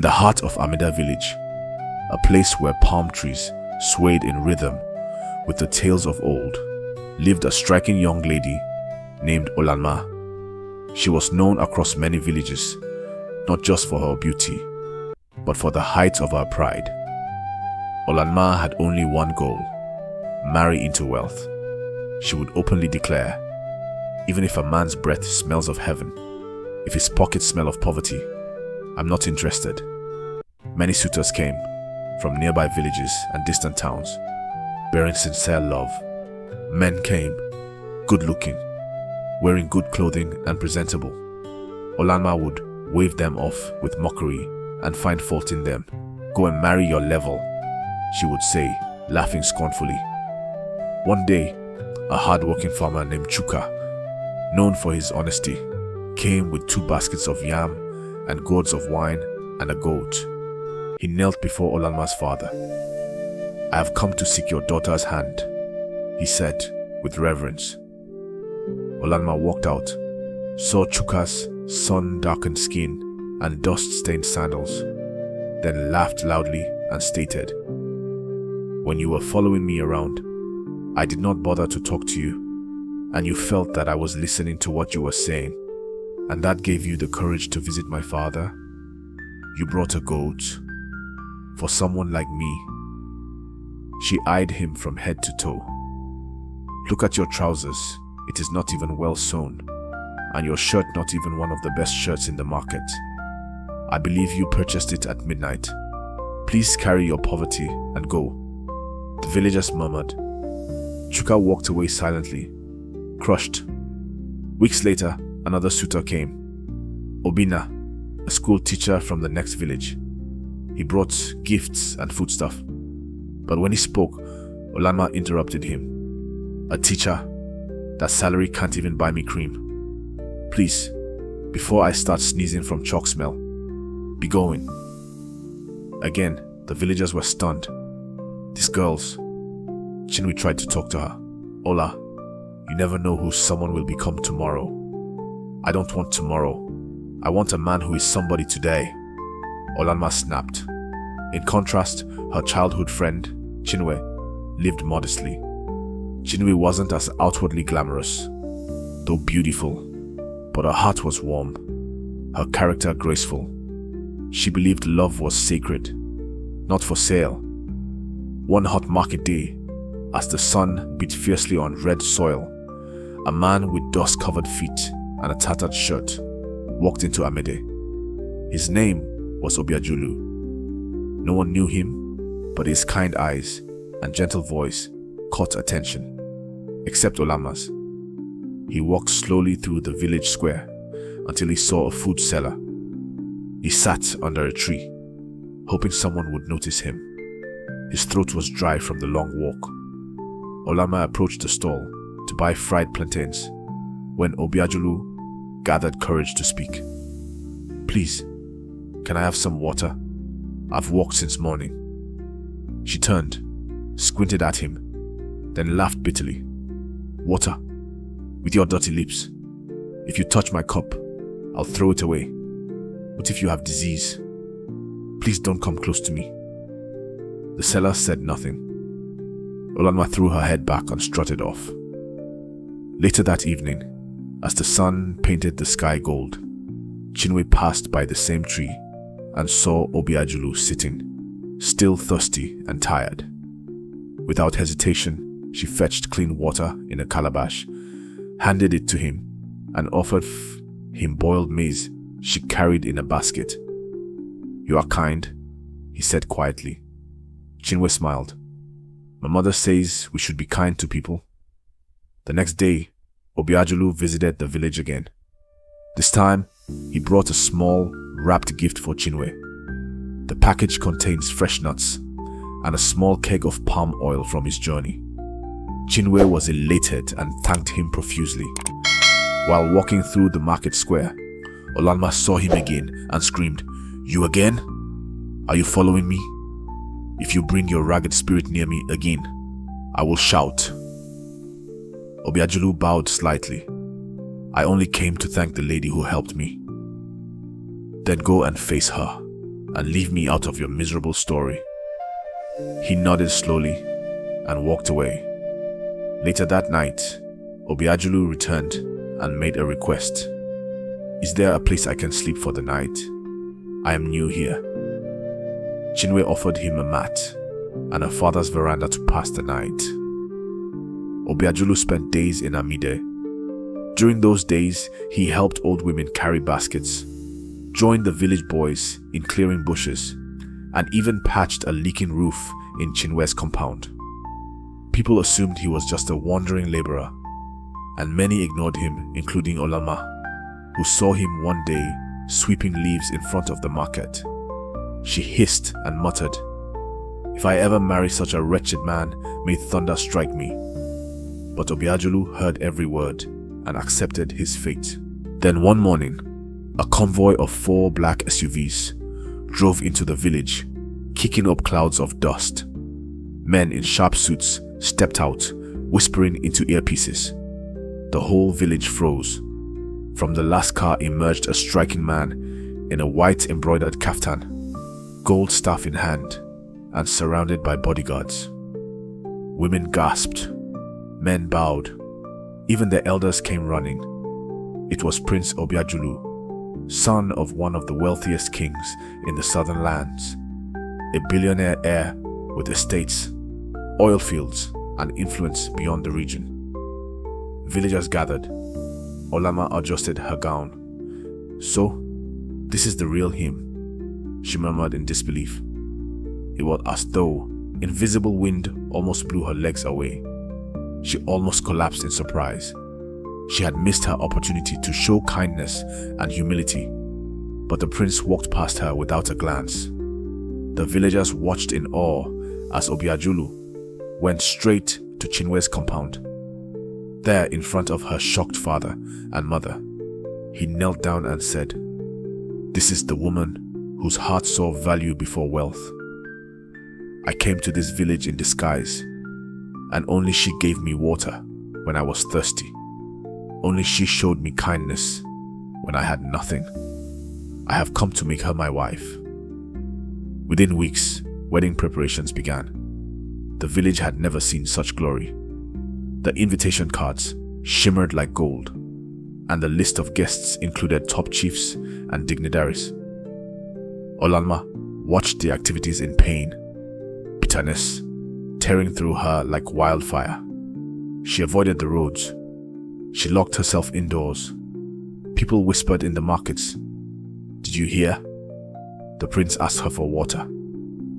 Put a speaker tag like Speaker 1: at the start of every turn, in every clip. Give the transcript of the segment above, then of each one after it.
Speaker 1: the heart of Amida village, a place where palm trees swayed in rhythm with the tales of old, lived a striking young lady named Olanma. She was known across many villages, not just for her beauty, but for the height of her pride. Olanma had only one goal: marry into wealth. She would openly declare, even if a man's breath smells of heaven, if his pockets smell of poverty, I'm not interested. Many suitors came from nearby villages and distant towns, bearing sincere love. Men came, good-looking, wearing good clothing and presentable. Olanma would wave them off with mockery and find fault in them. Go and marry your level, she would say, laughing scornfully. One day, a hard-working farmer named Chuka, known for his honesty, came with 2 baskets of yam and gourds of wine and a goat. He knelt before Olanma's father. I have come to seek your daughter's hand, he said with reverence. Olanma walked out, saw Chuka's sun-darkened skin and dust-stained sandals, then laughed loudly and stated, when you were following me around, I did not bother to talk to you, and you felt that I was listening to what you were saying, and that gave you the courage to visit my father. You brought a goat for someone like me. She eyed him from head to toe. Look at your trousers. It is not even well sewn, and your shirt not even one of the best shirts in the market. I believe you purchased it at midnight. Please carry your poverty and go. The villagers murmured. Chuka walked away silently, crushed. Weeks later, another suitor came. Obina, a school teacher from the next village. He brought gifts and foodstuff. But when he spoke, Olanma interrupted him. A teacher? That salary can't even buy me cream. Please, before I start sneezing from chalk smell, be going. Again, the villagers were stunned. These girls. Chinwe tried to talk to her. Ola, you never know who someone will become tomorrow. I don't want tomorrow. I want a man who is somebody today. Olanma snapped. In contrast, her childhood friend, Chinwe, lived modestly. Chinwe wasn't as outwardly glamorous, though beautiful, but her heart was warm, her character graceful. She believed love was sacred, not for sale. One hot market day, as the sun beat fiercely on red soil, a man with dust-covered feet and a tattered shirt walked into Amede. His name was Obiajulu. No one knew him, but his kind eyes and gentle voice caught attention, except Olanma's. He walked slowly through the village square until he saw a food seller. He sat under a tree, hoping someone would notice him. His throat was dry from the long walk. Olanma approached the stall to buy fried plantains when Obiajulu gathered courage to speak. Please, can I have some water? I've walked since morning. She turned, squinted at him, then laughed bitterly. Water? With your dirty lips. If you touch my cup, I'll throw it away. What if you have disease? Please don't come close to me. The seller said nothing. Olanma threw her head back and strutted off. Later that evening, as the sun painted the sky gold, Chinwe passed by the same tree and saw Obiajulu sitting, still thirsty and tired. Without hesitation, she fetched clean water in a calabash, handed it to him, and offered him boiled maize she carried in a basket. You are kind, he said quietly. Chinwe smiled. My mother says we should be kind to people. The next day, Obiajulu visited the village again. This time, he brought a small, wrapped gift for Chinwe. The package contains fresh nuts and a small keg of palm oil from his journey. Chinwe was elated and thanked him profusely. While walking through the market square, Olanma saw him again and screamed, You again? Are you following me? If you bring your ragged spirit near me again, I will shout. Obiajulu bowed slightly. I only came to thank the lady who helped me. Then go and face her and leave me out of your miserable story." He nodded slowly and walked away. Later that night, Obiajulu returned and made a request. "Is there a place I can sleep for the night? I am new here." Chinwe offered him a mat and a father's veranda to pass the night. Obiajulu spent days in Amide. During those days, he helped old women carry baskets, joined the village boys in clearing bushes, and even patched a leaking roof in Chinwe's compound. People assumed he was just a wandering laborer, and many ignored him, including Olama, who saw him one day sweeping leaves in front of the market. She hissed and muttered, "If I ever marry such a wretched man, may thunder strike me." But Obiajulu heard every word and accepted his fate. Then one morning, a convoy of 4 black SUVs drove into the village, kicking up clouds of dust. Men in sharp suits stepped out, whispering into earpieces. The whole village froze. From the last car emerged a striking man in a white embroidered kaftan, gold staff in hand, and surrounded by bodyguards. Women gasped. Men bowed. Even the elders came running. It was Prince Obiajulu, son of one of the wealthiest kings in the southern lands, a billionaire heir with estates, oil fields, and influence beyond the region. Villagers gathered. Olama adjusted her gown. "So, this is the real him," she murmured in disbelief. It was as though invisible wind almost blew her legs away. She almost collapsed in surprise. She had missed her opportunity to show kindness and humility, but the prince walked past her without a glance. The villagers watched in awe as Obiajulu went straight to Chinwe's compound. There, in front of her shocked father and mother, he knelt down and said, "This is the woman whose heart saw value before wealth. I came to this village in disguise, and only she gave me water when I was thirsty. Only she showed me kindness when I had nothing. I have come to make her my wife." Within weeks, wedding preparations began. The village had never seen such glory. The invitation cards shimmered like gold, and the list of guests included top chiefs and dignitaries. Olanma watched the activities in pain, bitterness tearing through her like wildfire. She avoided the roads. She locked herself indoors. People whispered in the markets, "Did you hear?" The prince asked her for water,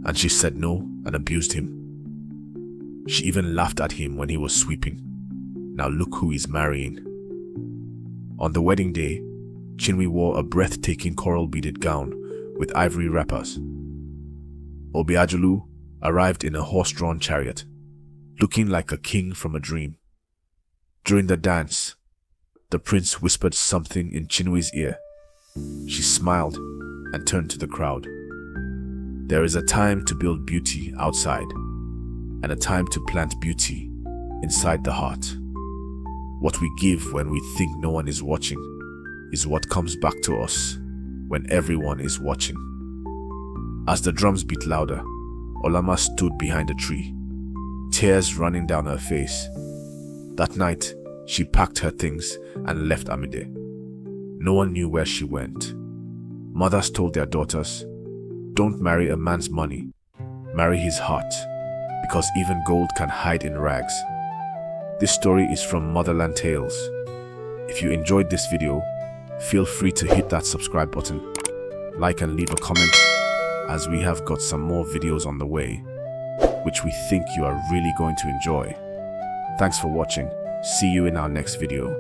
Speaker 1: and she said no and abused him. She even laughed at him when he was sweeping. Now look who he's marrying. On the wedding day, Chinwe wore a breathtaking coral beaded gown with ivory wrappers. Obiajulu arrived in a horse-drawn chariot, looking like a king from a dream. During the dance, the prince whispered something in Chinwe's ear. She smiled and turned to the crowd. There is a time to build beauty outside, and a time to plant beauty inside the heart. What we give when we think no one is watching is what comes back to us when everyone is watching. As the drums beat louder, Olama stood behind a tree, tears running down her face. That night, she packed her things and left Amide. No one knew where she went. Mothers told their daughters, "Don't marry a man's money, marry his heart, because even gold can hide in rags." This story is from Motherland Tales. If you enjoyed this video, feel free to hit that subscribe button, like and leave a comment, as we have got some more videos on the way, which we think you are really going to enjoy. Thanks for watching. See you in our next video.